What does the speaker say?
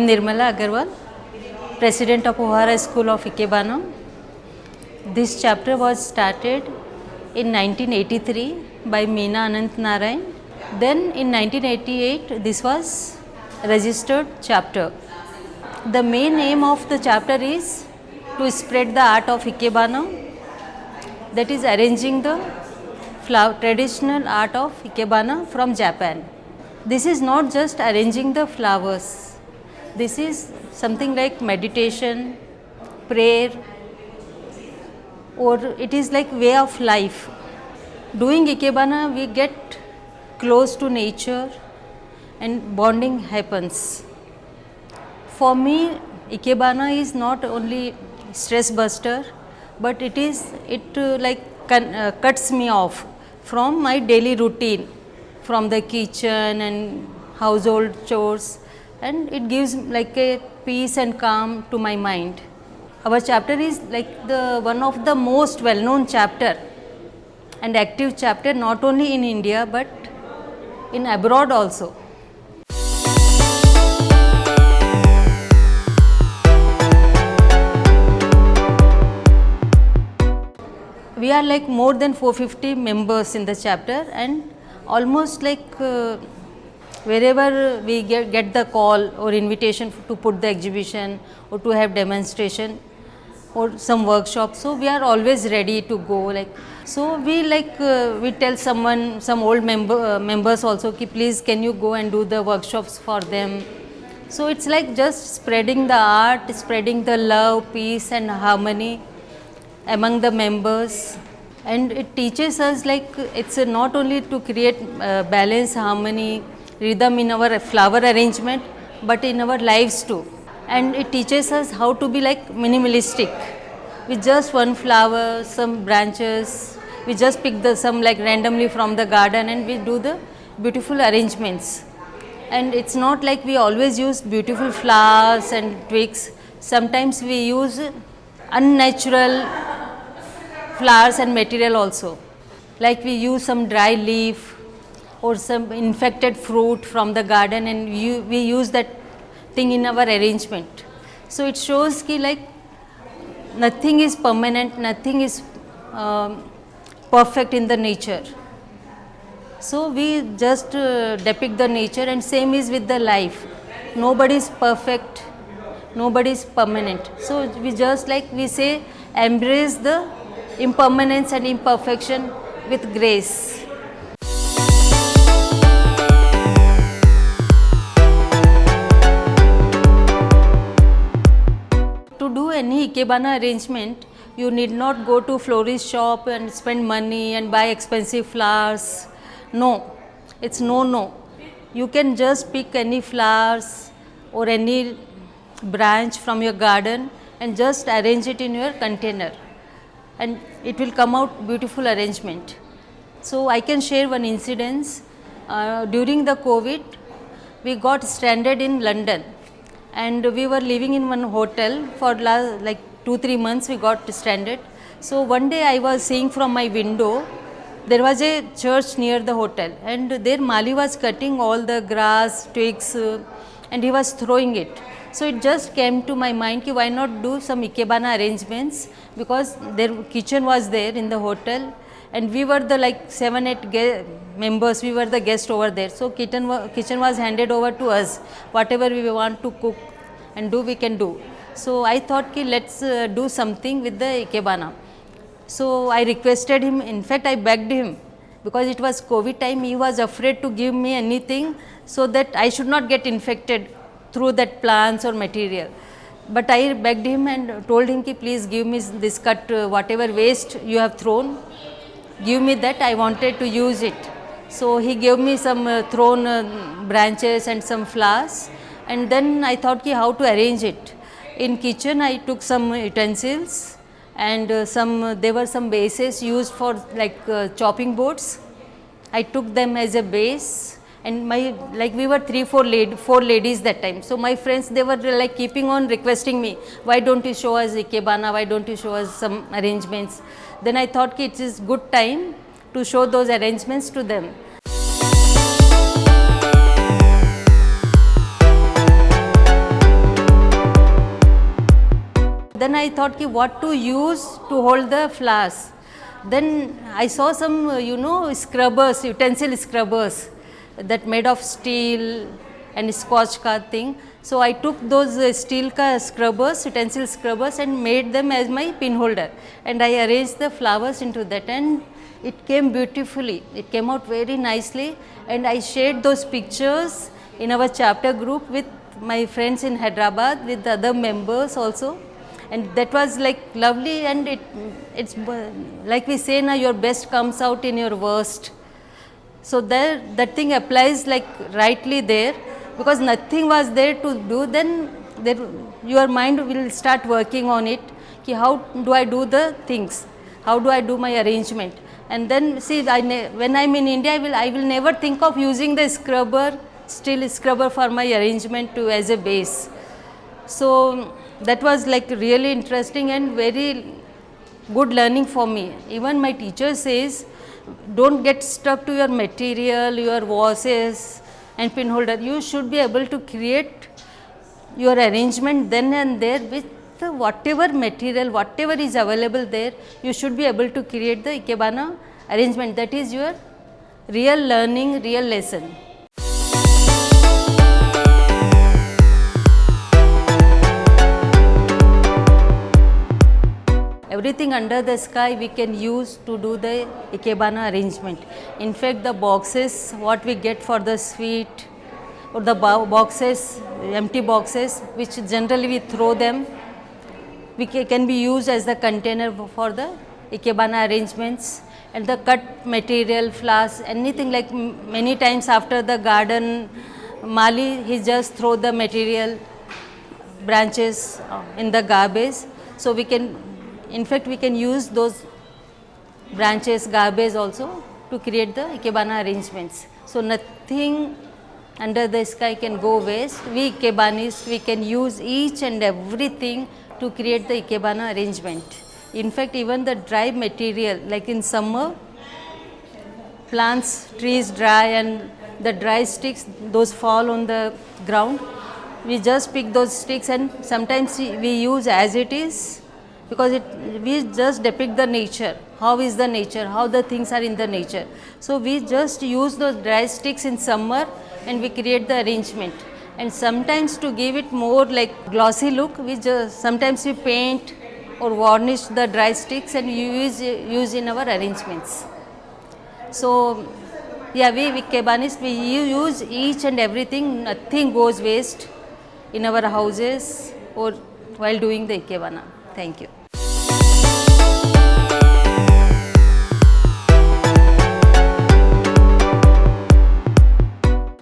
Nirmala Agarwal, President of Ohara School of Ikibana. This chapter was started in 1983 by Meena Anant Narayan. Then in 1988 this was registered chapter. The main aim of the chapter is to spread the art of Ikebana, that is arranging the traditional art of Ikebana from Japan. This is not just arranging the flowers. This is something like meditation, prayer, or it is like way of life. Doing Ikebana, we get close to nature and bonding happens. For me, Ikebana is not only stress buster, but it cuts me off from my daily routine, from the kitchen and household chores, and it gives like a peace and calm to my mind. Our chapter is like the one of the most well-known chapter and active chapter, not only in India but in abroad also. We are like more than 450 members in the chapter, and almost like wherever we get the call or invitation to put the exhibition or to have demonstration or some workshop, so we are always ready to go. Like, so we tell someone, some old members also, ki please can you go and do the workshops for them. So it's like just spreading the art, spreading the love, peace and harmony among the members. And it teaches us like it's not only to create balance, harmony, rhythm in our flower arrangement, but in our lives too. And it teaches us how to be like minimalistic. With just one flower, some branches, we just pick some like randomly from the garden and we do the beautiful arrangements. And it's not like we always use beautiful flowers and twigs. Sometimes we use unnatural flowers and material also. Like we use some dry leaf or some infected fruit from the garden, and we use that thing in our arrangement. So it shows ki like nothing is permanent, nothing is perfect in the nature. So we just depict the nature, and same is with the life. Nobody is perfect, nobody is permanent. So we just like we say, embrace the impermanence and imperfection with grace. To do any Ikebana arrangement, you need not go to florist shop and spend money and buy expensive flowers. No, it's no. You can just pick any flowers or any branch from your garden and just arrange it in your container, and it will come out beautiful arrangement. So I can share one incident. During the COVID, we got stranded in London, and we were living in one hotel for like 2-3 months. We got stranded. So one day I was seeing from my window, there was a church near the hotel, and there Mali was cutting all the grass, twigs, and he was throwing it. So it just came to my mind ki why not do some Ikebana arrangements, because their kitchen was there in the hotel, and we were the like 7-8 members, we were the guests over there. So kitchen was handed over to us. Whatever we want to cook and do, we can do. So I thought ki let's do something with the Ikebana. So I requested him, in fact I begged him, because it was COVID time, he was afraid to give me anything so that I should not get infected through that plants or material. But I begged him and told him ki please give me this cut, whatever waste you have thrown, give me that, I wanted to use it. So he gave me some thrown branches and some flowers, and then I thought ki how to arrange it. In kitchen I took some utensils, and there were some bases used for like chopping boards. I took them as a base, and we were 4 ladies that time. So my friends, they were like keeping on requesting me, why don't you show us Ikebana, why don't you show us some arrangements. Then I thought ki it is good time to show those arrangements to them. then I thought ki what to use to hold the flowers. Then I saw some scrubbers, utensil scrubbers that made of steel and scotch ka thing. So I took those steel ka scrubbers, utensil scrubbers, and made them as my pin holder, and I arranged the flowers into that, and it came beautifully. It came out very nicely, and I shared those pictures in our chapter group with my friends in Hyderabad, with the other members also, and that was like lovely. And it's like we say now, your best comes out in your worst. So that thing applies like rightly there, because nothing was there to do. Then your mind will start working on it. Ki how do I do the things? How do I do my arrangement? And then see, when I'm in India, I will never think of using the steel scrubber for my arrangement as a base. So that was like really interesting and very good learning for me. Even my teacher says, don't get stuck to your material, your vases and pin holder. You should be able to create your arrangement then and there with whatever material, whatever is available there. You should be able to create the Ikebana arrangement. That is your real learning, real lesson. Everything under the sky we can use to do the Ikebana arrangement. In fact, the boxes what we get for the sweet, or the boxes, empty boxes, which generally we throw them, can be used as the container for the Ikebana arrangements. And the cut material, flowers, anything, like many times after the garden Mali, he just throw the material, branches in the garbage. So we can, in fact, we can use those branches, garbage also to create the Ikebana arrangements. So nothing under the sky can go waste. We Ikebanists, we can use each and everything to create the Ikebana arrangement. In fact, even the dry material, like in summer, plants, trees dry, and the dry sticks, those fall on the ground. We just pick those sticks, and sometimes we use as it is, because we just depict the nature. How is the nature? How the things are in the nature. So we just use those dry sticks in summer, and we create the arrangement. And sometimes to give it more like glossy look, sometimes we paint or varnish the dry sticks and use in our arrangements. So yeah, we Ikebanists, we use each and everything. Nothing goes waste in our houses or while doing the Ikebana. Thank you.